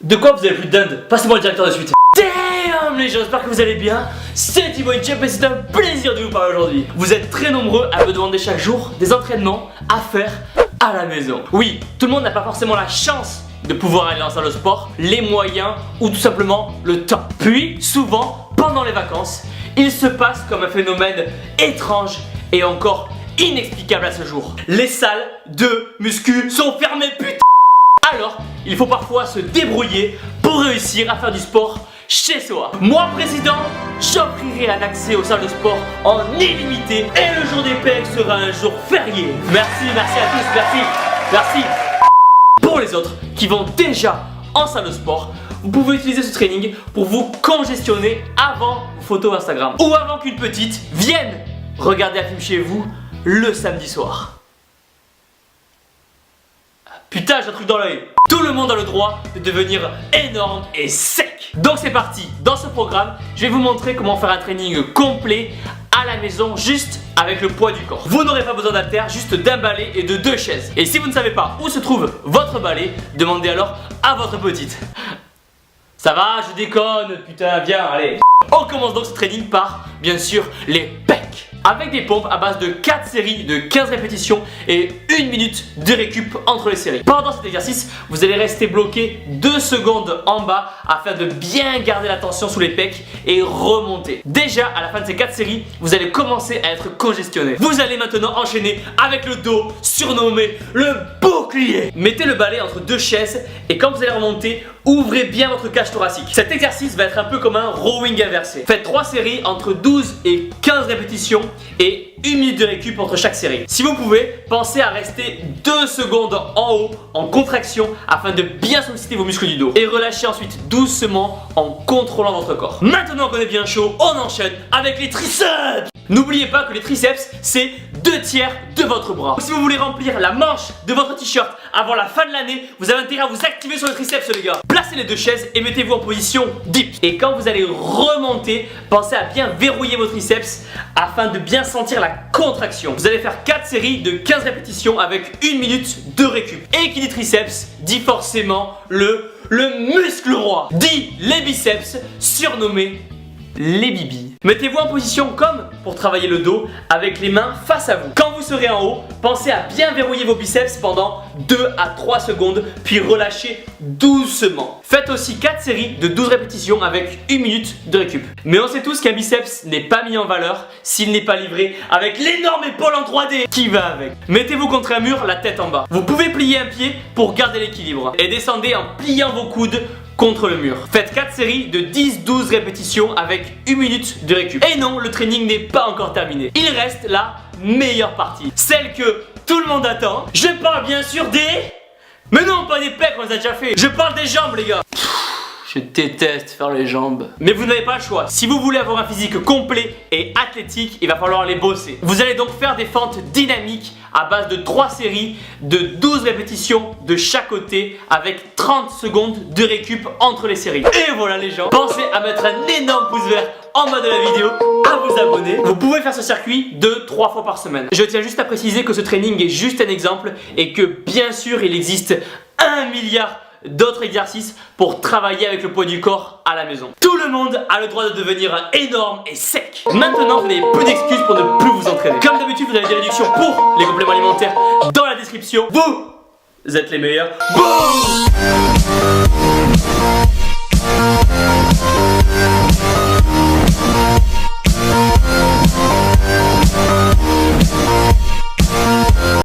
De quoi vous avez plus de dinde? Passez-moi le directeur de suite. Damn les gens, j'espère que vous allez bien. C'est Thibaut Inchep et c'est un plaisir de vous parler aujourd'hui. Vous êtes très nombreux à me demander chaque jour des entraînements à faire à la maison. Oui, tout le monde n'a pas forcément la chance de pouvoir aller en salle de sport, les moyens ou tout simplement le temps. Puis, souvent, pendant les vacances, il se passe comme un phénomène étrange et encore inexplicable à ce jour. Les salles de muscu sont fermées, putain. Alors, il faut parfois se débrouiller pour réussir à faire du sport chez soi. Moi, président, j'offrirai un accès aux salles de sport en illimité et le jour des pecs sera un jour férié. Merci à tous, merci. Pour les autres qui vont déjà en salle de sport, vous pouvez utiliser ce training pour vous congestionner avant vos photos Instagram ou avant qu'une petite vienne regarder un film chez vous le samedi soir. Putain, j'ai un truc dans l'œil. Tout le monde a le droit de devenir énorme et sec. Donc c'est parti. Dans ce programme, je vais vous montrer comment faire un training complet à la maison juste avec le poids du corps. Vous n'aurez pas besoin d'haltères, juste d'un balai et de 2 chaises. Et si vous ne savez pas où se trouve votre balai, demandez alors à votre petite. Ça va, je déconne, putain, viens, allez. On commence donc ce training par, bien sûr, les pecs. Avec des pompes à base de 4 séries de 15 répétitions et 1 minute de récup entre les séries. Pendant cet exercice, vous allez rester bloqué 2 secondes en bas afin de bien garder la tension sous les pecs et remonter. Déjà, à la fin de ces 4 séries, vous allez commencer à être congestionné. Vous allez maintenant enchaîner avec le dos, surnommé le bouclier. Mettez le balai entre 2 chaises et quand vous allez remonter, ouvrez bien votre cage thoracique. Cet exercice va être un peu comme un rowing inversé. Faites 3 séries entre 12 et 15 répétitions et 1 minute de récup entre chaque série. Si vous pouvez, pensez à rester 2 secondes en haut en contraction afin de bien solliciter vos muscles du dos. Et relâchez ensuite doucement en contrôlant votre corps. Maintenant qu'on est bien chaud, on enchaîne avec les triceps. N'oubliez pas que les triceps, c'est 2/3 de votre bras. Si vous voulez remplir la manche de votre t-shirt avant la fin de l'année, vous avez intérêt à vous activer sur les triceps les gars. Placez les 2 chaises et mettez-vous en position dips. Et quand vous allez remonter, pensez à bien verrouiller vos triceps afin de bien sentir la contraction. Vous allez faire 4 séries de 15 répétitions avec 1 minute de récup. Et qui dit triceps dit forcément le muscle roi. Dit les biceps, surnommés les bibis. Mettez-vous en position comme pour travailler le dos avec les mains face à vous. Quand vous serez en haut, pensez à bien verrouiller vos biceps pendant 2 à 3 secondes puis relâchez doucement. Faites aussi 4 séries de 12 répétitions avec 1 minute de récup. Mais on sait tous qu'un biceps n'est pas mis en valeur s'il n'est pas livré avec l'énorme épaule en 3D qui va avec. Mettez-vous contre un mur, la tête en bas. Vous pouvez plier un pied pour garder l'équilibre et descendez en pliant vos coudes contre le mur. Faites 4 séries de 10-12 répétitions avec 1 minute de récup. Et non, le training n'est pas encore terminé. Il reste la meilleure partie, celle que tout le monde attend. Je parle bien sûr des... Mais non, pas des pecs, on les a déjà fait. Je parle des jambes les gars. Je déteste faire les jambes. Mais vous n'avez pas le choix. Si vous voulez avoir un physique complet et athlétique, il va falloir les bosser. Vous allez donc faire des fentes dynamiques à base de 3 séries de 12 répétitions de chaque côté avec 30 secondes de récup entre les séries. Et voilà les gens. Pensez à mettre un énorme pouce vert en bas de la vidéo, à vous abonner. Vous pouvez faire ce circuit 2-3 fois par semaine. Je tiens juste à préciser que ce training est juste un exemple et que bien sûr il existe 1 milliard d'autres exercices pour travailler avec le poids du corps à la maison. Tout le monde a le droit de devenir énorme et sec. Maintenant, vous n'avez plus d'excuses pour ne plus vous entraîner. Comme d'habitude, vous avez des réductions pour les compléments alimentaires dans la description. Vous êtes les meilleurs. Boum!